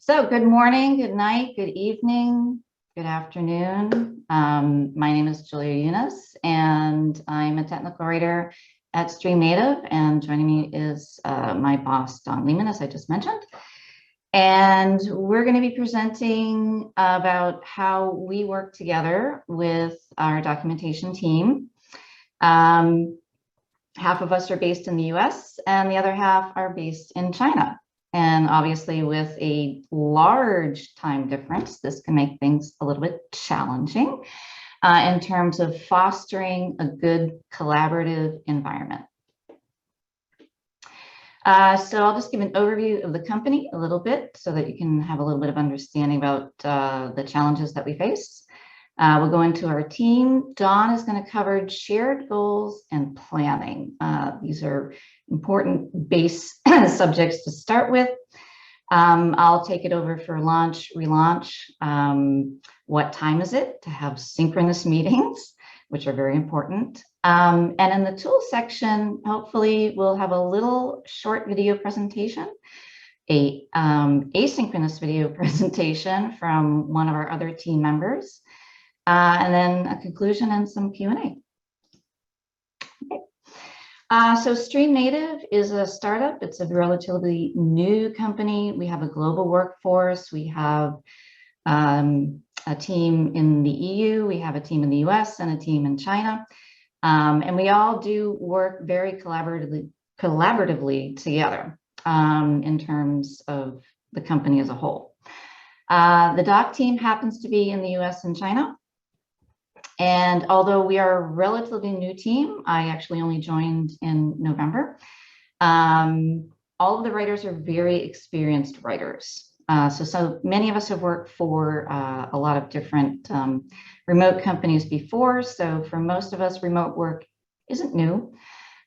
So good morning, good night, good evening, good afternoon. My name is Julia Unis, and I'm a technical writer at Stream Native, and joining me is my boss, Don Lehman, as I just mentioned. And we're going to be presenting about how we work together with our documentation team. Half of us are based in the US and the other half are based in China. And obviously with a large time difference, this can make things a little bit challenging in terms of fostering a good collaborative environment. So I'll just give an overview of the company a little bit so that you can have a little bit of understanding about the challenges that we face. We'll go into our team. Dawn is going to cover shared goals and planning. These are important base subjects to start with. I'll take it over for launch, relaunch. What time is it to have synchronous meetings, which are very important. And in the tool section, hopefully we'll have a little short video presentation, a asynchronous video presentation from one of our other team members. And then a conclusion and some Q&A. Okay. So Stream Native is a startup. It's a relatively new company. We have a global workforce. We have a team in the EU. We have a team in the US and a team in China. And we all do work very collaboratively together in terms of the company as a whole. The doc team happens to be in the US and China. And although we are a relatively new team, I actually only joined in November. All of the writers are very experienced writers. So many of us have worked for a lot of different remote companies before. So for most of us, remote work isn't new.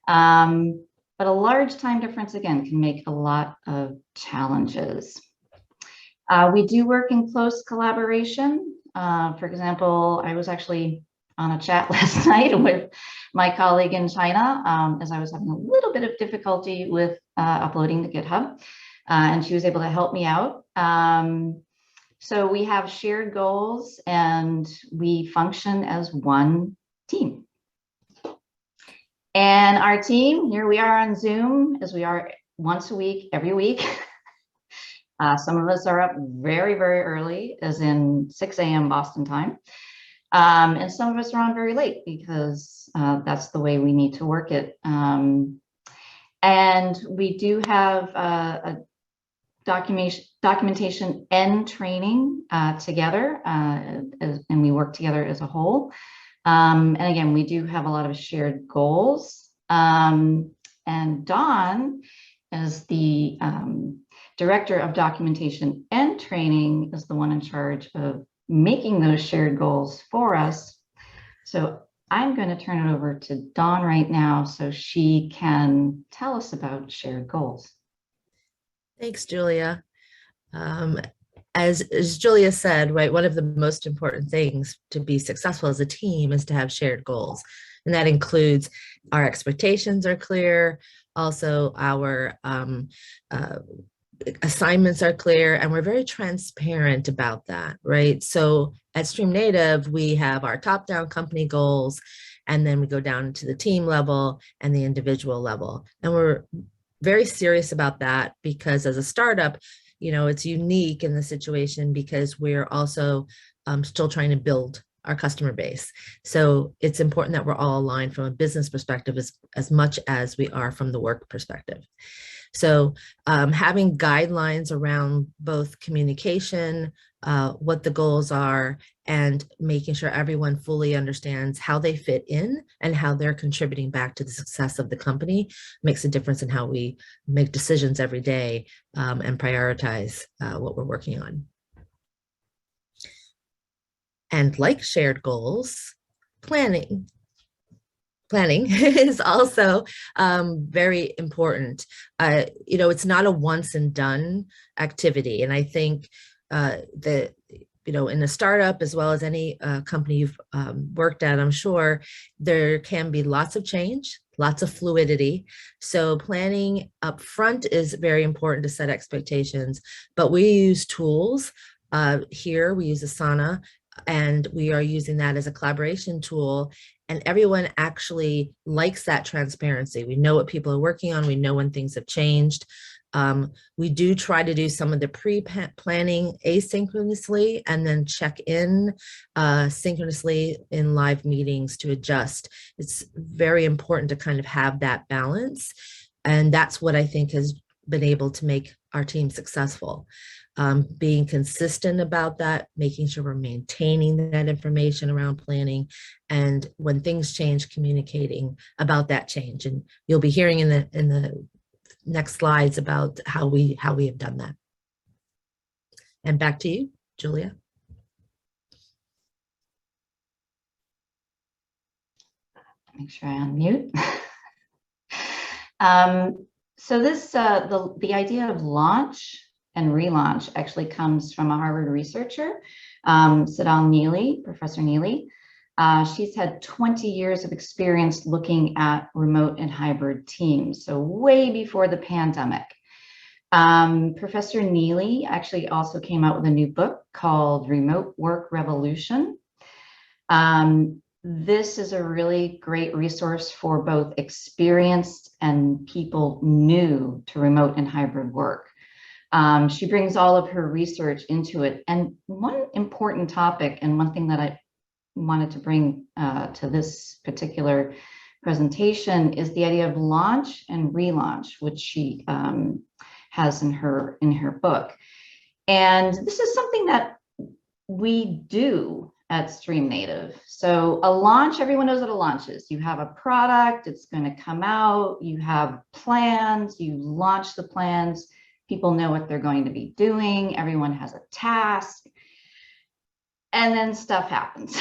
But a large time difference, again, can make a lot of challenges. We do work in close collaboration. For example, I was actually on a chat last night with my colleague in China as I was having a little bit of difficulty with uploading to GitHub, and she was able to help me out. So we have shared goals and we function as one team. And our team, here we are on Zoom, as we are once a week, every week. Some of us are up very, very early, as in 6 a.m. Boston time. And some of us are on very late because that's the way we need to work it. And we do have a documentation and training together, and we work together as a whole. And again, we do have a lot of shared goals. And Dawn, as the Director of Documentation and Training, is the one in charge of making those shared goals for us. So I'm going to turn it over to Dawn right now so she can tell us about shared goals. Thanks, Julia. As Julia said, right, one of the most important things to be successful as a team is to have shared goals. And that includes our expectations are clear, also our assignments are clear, and we're very transparent about that, right? So at Stream Native, we have our top-down company goals, and then we go down to the team level and the individual level. And we're very serious about that because as a startup, you know, it's unique in the situation because we're also still trying to build our customer base. So it's important that we're all aligned from a business perspective as much as we are from the work perspective. So having guidelines around both communication, what the goals are, and making sure everyone fully understands how they fit in and how they're contributing back to the success of the company makes a difference in how we make decisions every day and prioritize what we're working on. And like shared goals, planning is also very important. You know, it's not a once and done activity. And I think that, you know, in a startup as well as any company you've worked at, I'm sure there can be lots of change. lots of fluidity. So planning up front is very important to set expectations, but we use tools. Here we use Asana, and we are using that as a collaboration tool. And everyone actually likes that transparency. We know what people are working on. We know when things have changed. We do try to do some of the pre-planning asynchronously and then check in synchronously in live meetings to adjust. It's very important to kind of have that balance. And that's what I think has been able to make our team successful. Being consistent about that, making sure we're maintaining that information around planning, and when things change, communicating about that change. And you'll be hearing in the next slides about how we have done that. And back to you, Julia. Make sure I unmute. So this, the idea of launch and relaunch actually comes from a Harvard researcher, Sadal Neely, Professor Neely. She's had 20 years of experience looking at remote and hybrid teams, so way before the pandemic. Professor Neely actually also came out with a new book called Remote Work Revolution. This is a really great resource for both experienced and people new to remote and hybrid work. She brings all of her research into it. And one important topic, and one thing that I wanted to bring to this particular presentation, is the idea of launch and relaunch, which she has in her book. And this is something that we do at Stream Native. So a launch, everyone knows what a launch is. You have a product, it's going to come out, you have plans, you launch the plans, people know what they're going to be doing, everyone has a task, and then stuff happens.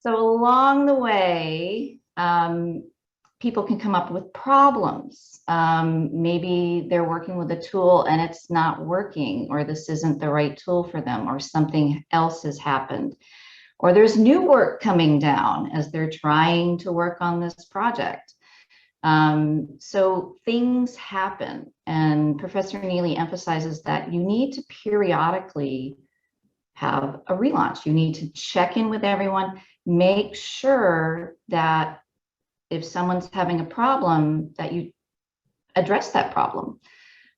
So along the way, people can come up with problems. Maybe they're working with a tool and it's not working, or this isn't the right tool for them, or something else has happened, or there's new work coming down as they're trying to work on this project. So things happen, and Professor Neely emphasizes that you need to periodically have a relaunch. You need to check in with everyone, make sure that if someone's having a problem, that you address that problem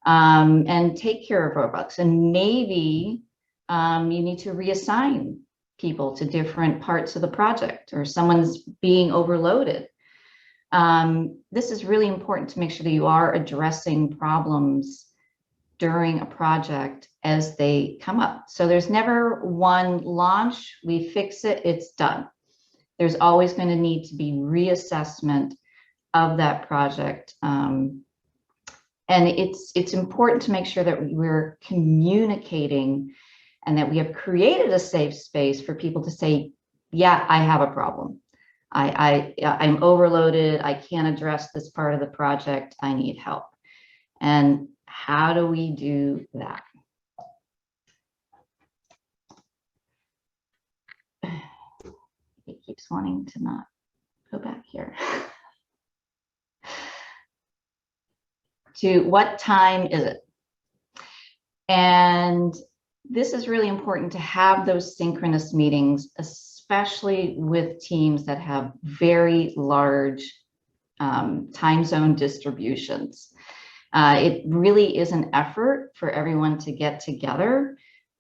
and take care of roadblocks. And maybe you need to reassign people to different parts of the project, or someone's being overloaded. This is really important to make sure that you are addressing problems during a project as they come up. So there's never one launch, we fix it, it's done. There's always going to need to be reassessment of that project. And it's important to make sure that we're communicating and that we have created a safe space for people to say, yeah, I have a problem. I'm overloaded. I can't address this part of the project. I need help. And how do we do that? It keeps wanting to not go back here. To what time is it? And this is really important to have those synchronous meetings, especially with teams that have very large time zone distributions. It really is an effort for everyone to get together,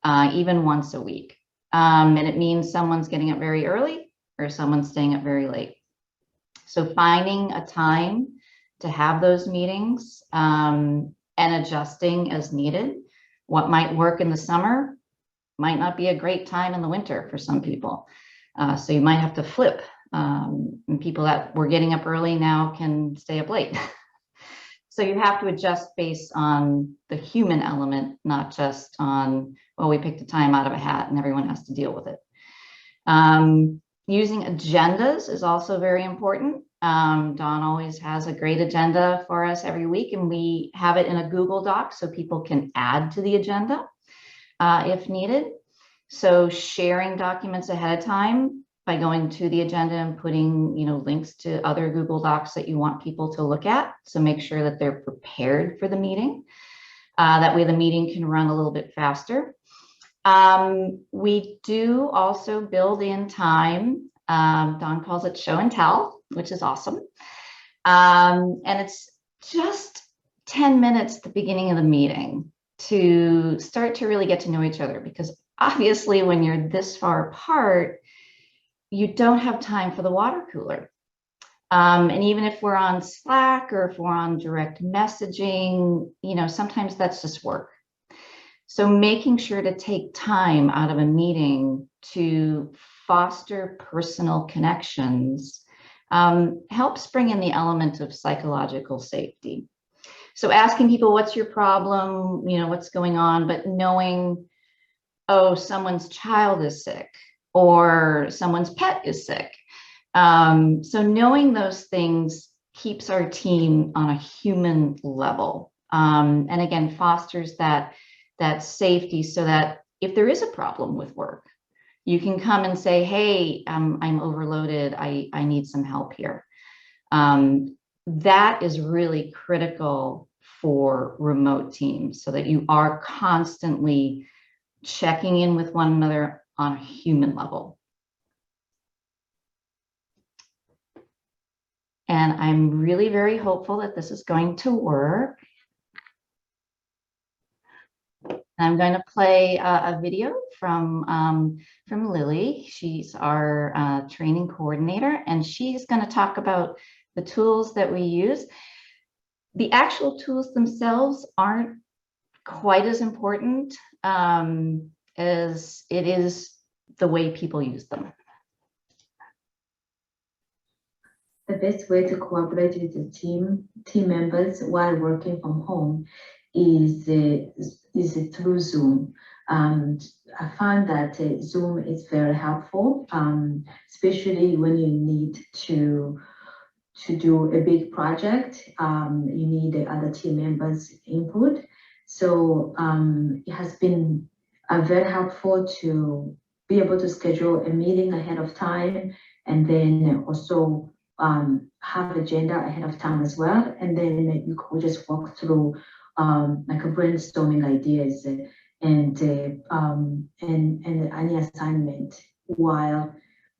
even once a week. And it means someone's getting up very early or someone's staying up very late. So finding a time to have those meetings and adjusting as needed. What might work in the summer might not be a great time in the winter for some people. So you might have to flip. And people that were getting up early now can stay up late. So you have to adjust based on the human element, not just on, well, we picked a time out of a hat and everyone has to deal with it. Using agendas is also very important. Dawn always has a great agenda for us every week, and we have it in a Google Doc so people can add to the agenda if needed. So sharing documents ahead of time by going to the agenda and putting, links to other Google Docs that you want people to look at. So make sure that they're prepared for the meeting. That way the meeting can run a little bit faster. We do also build in time. Don calls it show and tell, which is awesome. And it's just 10 minutes at the beginning of the meeting to start to really get to know each other, because obviously when you're this far apart, you don't have time for the water cooler. And even if we're on Slack or if we're on direct messaging, sometimes that's just work. So making sure to take time out of a meeting to foster personal connections helps bring in the element of psychological safety. So asking people, what's your problem? What's going on? But knowing, oh, someone's child is sick or someone's pet is sick. So knowing those things keeps our team on a human level. And again, fosters that safety so that if there is a problem with work, you can come and say, hey, I'm overloaded. I need some help here. That is really critical for remote teams, so that you are constantly checking in with one another on a human level. And I'm really very hopeful that this is going to work. I'm going to play a video from Lily. She's our training coordinator, and she's going to talk about the tools that we use. The actual tools themselves aren't quite as important as it is the way people use them. The best way to collaborate with the team members while working from home is through Zoom. I found that Zoom is very helpful, especially when you need to do a big project. You need the other team members' input. So it has been very helpful to be able to schedule a meeting ahead of time, and then also have agenda ahead of time as well. And then you could just walk through like a brainstorming ideas and any assignment while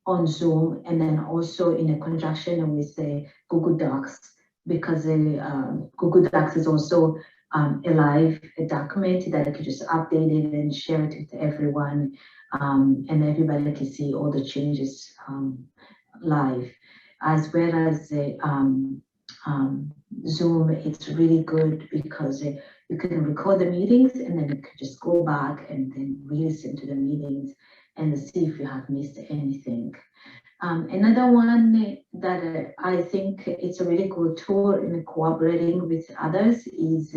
on Zoom, and then also in a conjunction with the Google Docs, because Google Docs is also a live document that I could just update it and share it with everyone, and everybody can see all the changes live, as well as the Zoom. It's really good because you can record the meetings, and then you can just go back and then re-listen to the meetings and see if you have missed anything. Another one that I think it's a really good tool in cooperating with others is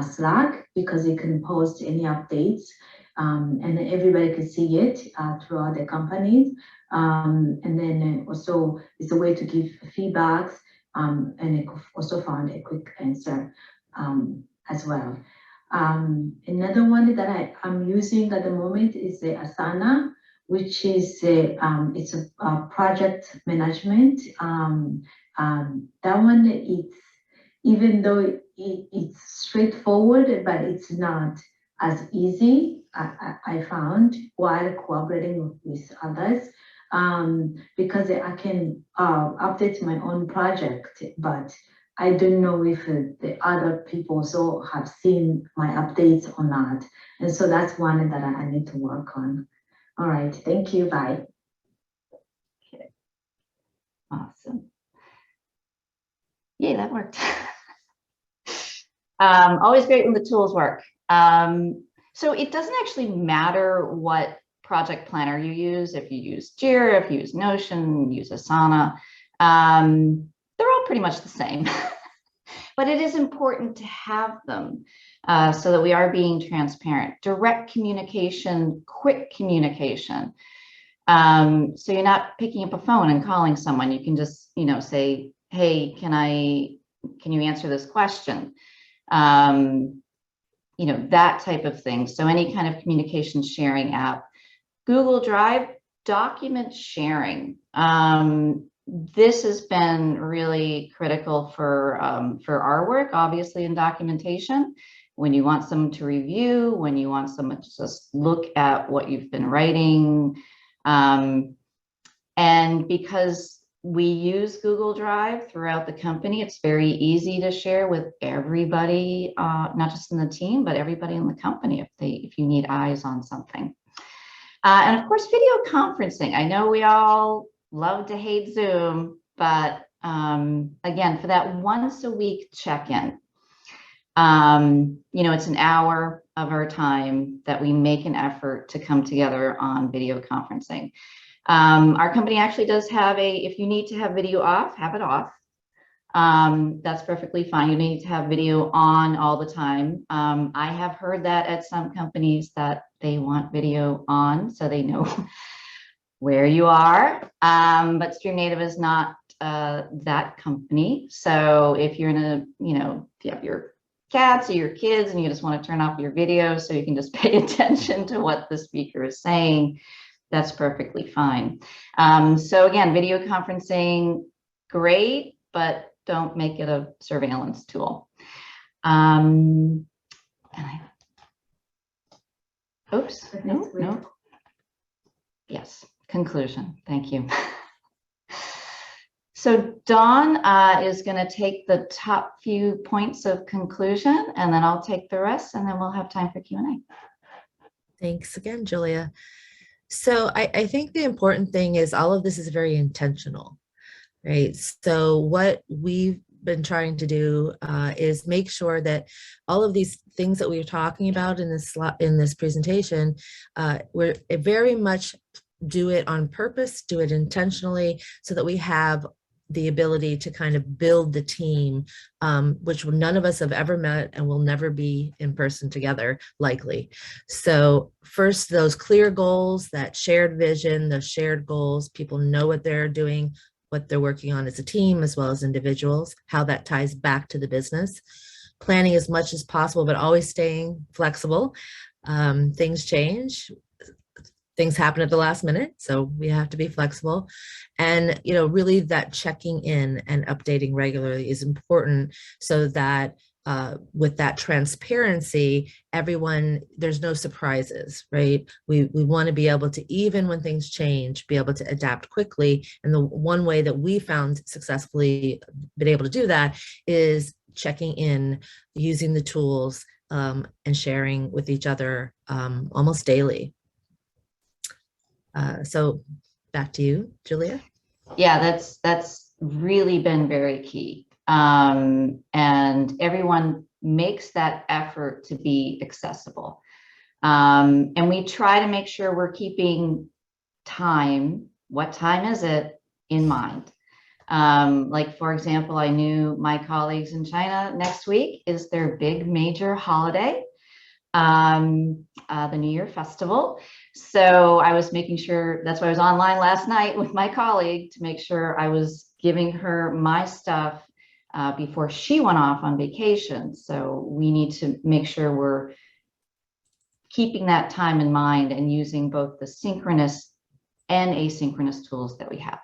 Slack, because you can post any updates and everybody can see it throughout the companies. And then also it's a way to give feedbacks, and it could also find a quick answer as well. Another one that I'm using at the moment is the Asana, which is it's a project management. That one, it's, even though it's straightforward, but it's not as easy, I found, while cooperating with others, because I can update my own project, but I don't know if the other people also have seen my updates or not. And so that's one that I need to work on. All right, thank you, bye. Okay, awesome. Yay, that worked. Always great when the tools work. So it doesn't actually matter what project planner you use. If you use Jira, if you use Notion, use Asana, they're all pretty much the same. But it is important to have them so that we are being transparent. Direct communication, quick communication. So you're not picking up a phone and calling someone. You can just, say, hey, can you answer this question? That type of thing. So any kind of communication sharing app. Google Drive, document sharing. This has been really critical for our work, obviously, in documentation. When you want someone to review, when you want someone to just look at what you've been writing. And because we use Google Drive throughout the company, it's very easy to share with everybody, not just in the team, but everybody in the company if you need eyes on something. And of course, video conferencing. I know we all love to hate Zoom, but again, for that once a week check-in, it's an hour of our time that we make an effort to come together on video conferencing. Our company actually does have if you need to have video off, have it off. That's perfectly fine. You need to have video on all the time. I have heard that at some companies that they want video on so they know where you are. But Stream Native is not that company. So if you're if you have your cats or your kids and you just want to turn off your video so you can just pay attention to what the speaker is saying, that's perfectly fine. So again, video conferencing, great, but don't make it a surveillance tool. No. Yes, conclusion, thank you. So Dawn is going to take the top few points of conclusion, and then I'll take the rest, and then we'll have time for Q&A. Thanks again, Julia. So I think the important thing is all of this is very intentional, right? So what we've been trying to do is make sure that all of these things that we are talking about in this presentation, we're very much do it on purpose, do it intentionally, so that we have the ability to kind of build the team, which none of us have ever met and will never be in person together, likely. So first, those clear goals, that shared vision, those shared goals, people know what they're doing, what they're working on as a team, as well as individuals, how that ties back to the business. Planning as much as possible, but always staying flexible. Things change. Things happen at the last minute, so we have to be flexible. And really that checking in and updating regularly is important, so that with that transparency, there's no surprises, right? We want to be able to, even when things change, be able to adapt quickly. And the one way that we found successfully been able to do that is checking in, using the tools, and sharing with each other almost daily. So back to you, Julia. Yeah, that's really been very key. And everyone makes that effort to be accessible. And we try to make sure we're keeping time, what time is it, in mind. Like, for example, I knew my colleagues in China, next week is their big major holiday, the New Year festival. So I was making sure, that's why I was online last night with my colleague, to make sure I was giving her my stuff before she went off on vacation. So we need to make sure we're keeping that time in mind and using both the synchronous and asynchronous tools that we have.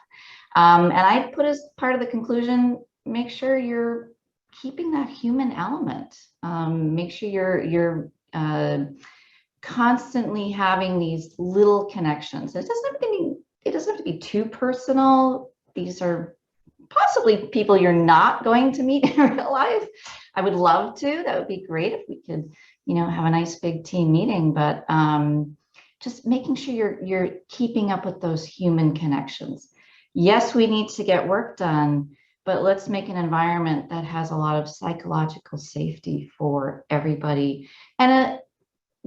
And I put as part of the conclusion, make sure you're keeping that human element. Make sure you're constantly having these little connections. It doesn't have to be too personal. These are possibly people you're not going to meet in real life. I would love to. That would be great if we could, have a nice big team meeting. But just making sure you're keeping up with those human connections. Yes, we need to get work done, but let's make an environment that has a lot of psychological safety for everybody and a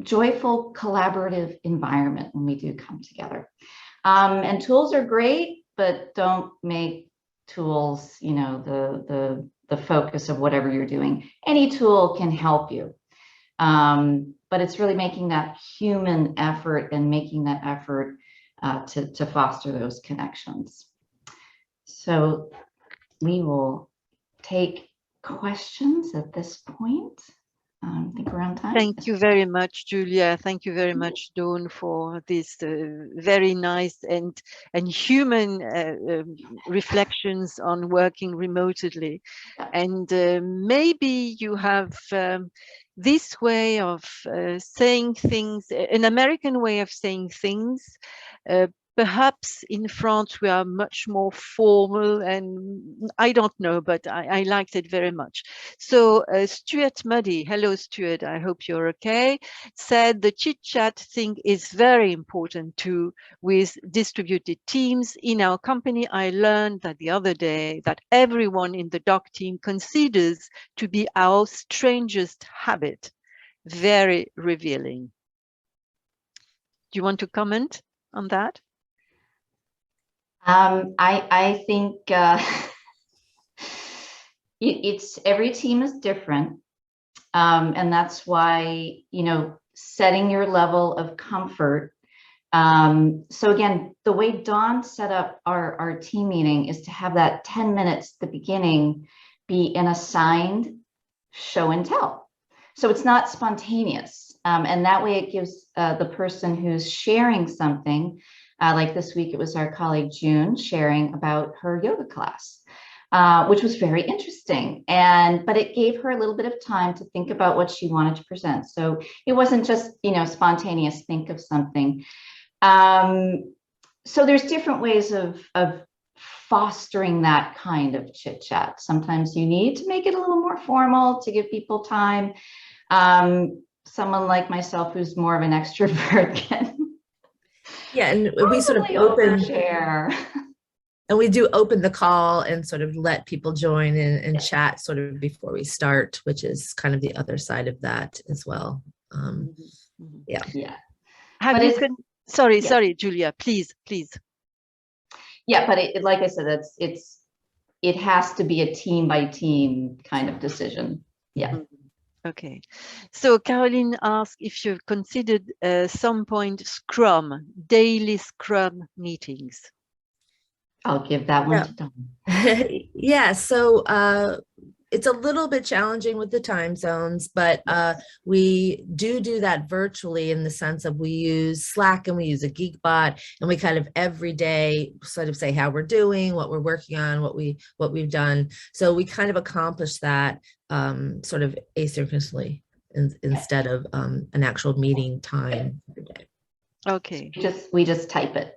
joyful, collaborative environment when we do come together. And tools are great, but don't make tools, the focus of whatever you're doing. Any tool can help you, but it's really making that human effort and making that effort to foster those connections. So we will take questions at this point. I think up around time. Thank you very much, Julia. Thank you very much, Dawn, for this very nice and human reflections on working remotely. Yeah. And maybe you have this way of saying things, an American way of saying things. Perhaps in France we are much more formal, and I don't know, but I liked it very much. So Stuart Muddy, hello Stuart, I hope you're okay, said the chit chat thing is very important too with distributed teams. In our company, I learned that the other day that everyone in the doc team considers to be our strangest habit. Very revealing. Do you want to comment on that? I think it's every team is different. And that's why, you know, setting your level of comfort. So again, the way Dawn set up our team meeting is to have that 10 minutes at the beginning be an assigned show and tell. So it's not spontaneous. And that way it gives the person who's sharing something, like this week, it was our colleague June sharing about her yoga class, which was very interesting. But it gave her a little bit of time to think about what she wanted to present. So it wasn't just, you know, spontaneous, think of something. So there's different ways of fostering that kind of chit chat. Sometimes you need to make it a little more formal to give people time. Someone like myself who's more of an extrovert can and we sort of open share. And we do open the call and sort of let people join in and chat sort of before we start, which is kind of the other side of that as well. Yeah. Sorry, Julia, please. Yeah, but like I said, it has to be a team by team kind of decision. Yeah. Okay. So Caroline asked if you've considered some point Scrum, daily Scrum meetings. I'll give that one to Dawn. Yeah, so it's a little bit challenging with the time zones, but we do that virtually in the sense of we use Slack and we use a Geekbot, and we kind of every day sort of say how we're doing, what we're working on, what we've done. So we kind of accomplish that sort of asynchronously instead of an actual meeting time every day. Okay. We just type it.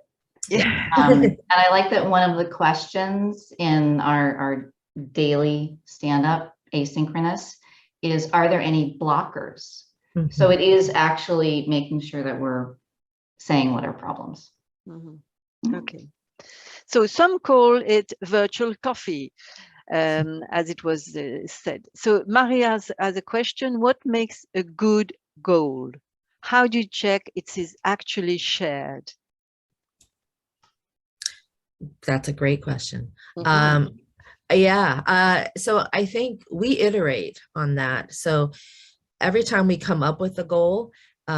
Yeah. And I like that one of the questions in our daily stand-up asynchronous is, are there any blockers? Mm-hmm. So it is actually making sure that we're saying what our problems. Mm-hmm. Okay. So some call it virtual coffee, as it was said. So Maria has a question: what makes a good goal? How do you check it is actually shared? That's a great question. Mm-hmm. So I think we iterate on that. So every time we come up with a goal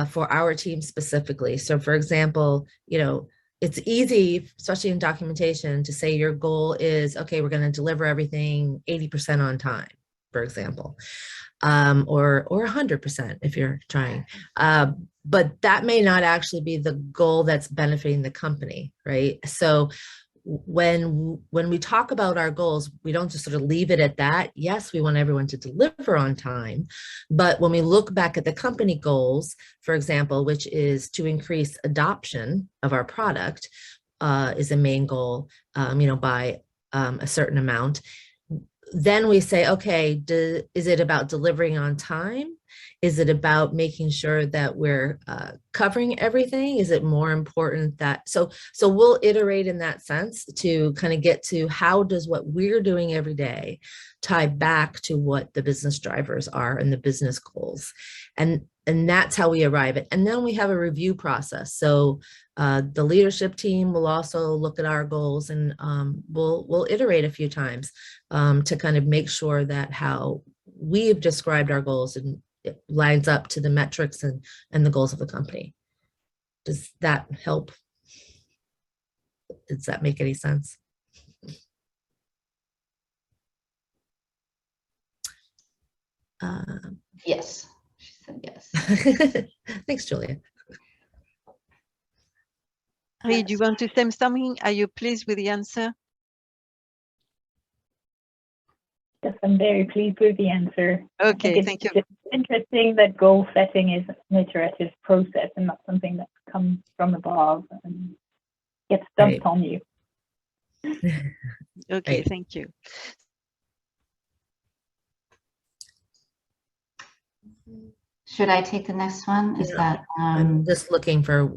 for our team specifically. So for example, you know, it's easy, especially in documentation, to say your goal is, okay, we're going to deliver everything 80% on time, for example, or 100% if you're trying. But that may not actually be the goal that's benefiting the company, right? So when we talk about our goals, we don't just sort of leave it at that. Yes, we want everyone to deliver on time, but when we look back at the company goals, for example, which is to increase adoption of our product, is a main goal, by a certain amount. Then we say, okay, is it about delivering on time? Is it about making sure that we're covering everything? Is it more important that, so we'll iterate in that sense to kind of get to how does what we're doing every day tie back to what the business drivers are and the business goals. And that's how we arrive at. And then we have a review process. So the leadership team will also look at our goals, and we'll iterate a few times to kind of make sure that how we've described our goals and it lines up to the metrics and the goals of the company. Does that help? Does that make any sense? Yes. She said Yes. Thanks, Julia. Hey, do you want to say something? Are you pleased with the answer? Yes, I'm very pleased with the answer. Okay, thank you. It's interesting that goal setting is an iterative process and not something that comes from above and gets dumped on you. Okay, Right. thank you. Should I take the next one? Is Yeah, that I'm just looking for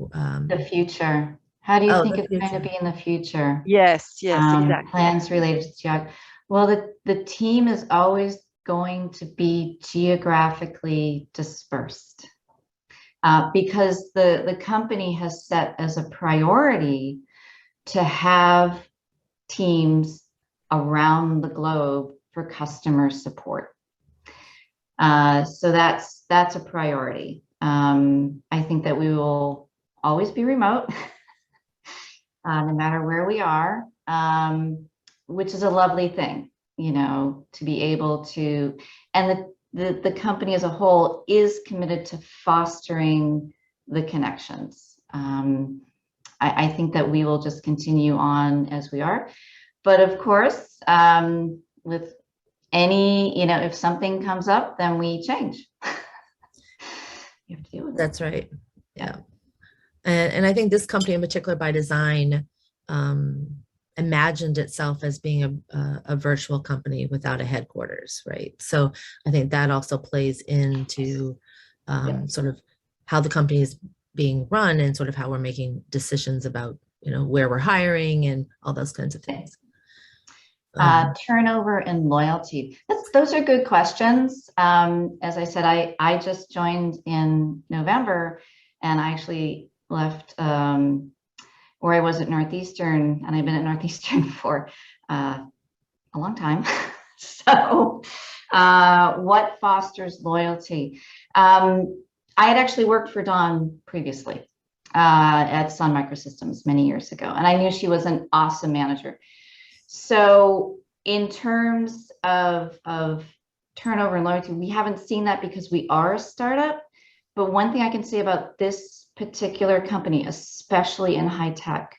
the future? How do you oh, think the it's going to future. be in the future? Yes, exactly. Plans related to geography. Well, the team is always going to be geographically dispersed because the company has set as a priority to have teams around the globe for customer support. So that's a priority. I think that we will always be remote, no matter where we are, which is a lovely thing, you know, to be able to, and the company as a whole is committed to fostering the connections. I think that we will just continue on as we are. But of course, with any, you know, if something comes up, then we change. You have to deal with it. That's right. Yeah. And I think this company in particular by design imagined itself as being a virtual company without a headquarters, right? So I think that also plays into sort of how the company is being run and sort of how we're making decisions about, you know, where we're hiring and all those kinds of things. Turnover and loyalty. Those are good questions. As I said, I just joined in November, and I actually left where I was at Northeastern, and I've been at Northeastern for a long time. So what fosters loyalty? I had actually worked for Dawn previously at Sun Microsystems many years ago, and I knew she was an awesome manager. So in terms of turnover and loyalty, we haven't seen that because we are a startup. But one thing I can say about this particular company, especially in high tech,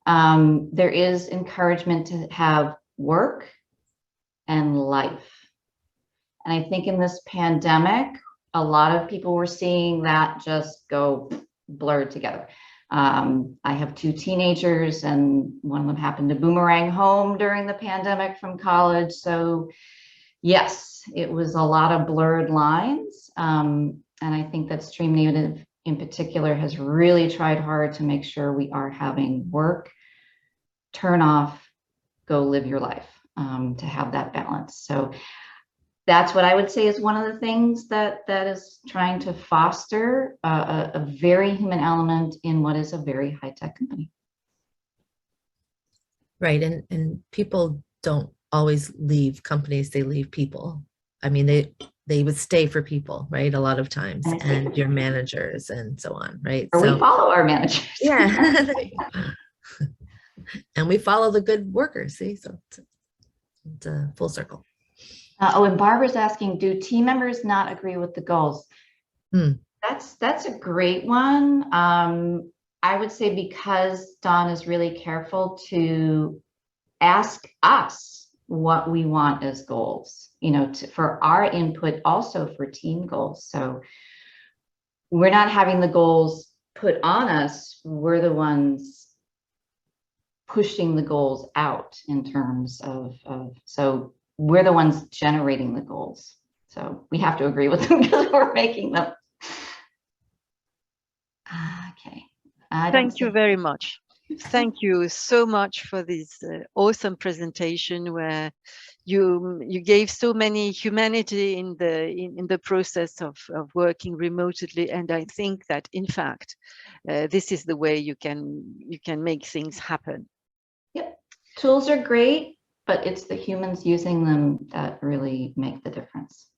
there is encouragement to have work and life. And I think in this pandemic, a lot of people were seeing that just go blurred together. I have two teenagers, and one of them happened to boomerang home during the pandemic from college. So yes, it was a lot of blurred lines. And I think that Stream Native in particular has really tried hard to make sure we are having work, turn off, go live your life, to have that balance. So that's what I would say is one of the things that is trying to foster a very human element in what is a very high-tech company. Right, and people don't always leave companies, they leave people. I mean, they would stay for people, right? A lot of times, and your managers and so on, right? Or so we follow our managers. Yeah. And we follow the good workers, see? So it's a full circle. And Barbara's asking, do team members not agree with the goals? That's a great one. I would say because Dawn is really careful to ask us what we want as goals, you know, for our input, also for team goals. So we're not having the goals put on us. We're the ones pushing the goals out in terms of so we're the ones generating the goals. So we have to agree with them because we're making them. Okay. Thank you very much. Thank you so much for this awesome presentation where you gave so many humanity in the process of working remotely, and I think that in fact this is the way you can make things happen. Yep, tools are great, but it's the humans using them that really make the difference.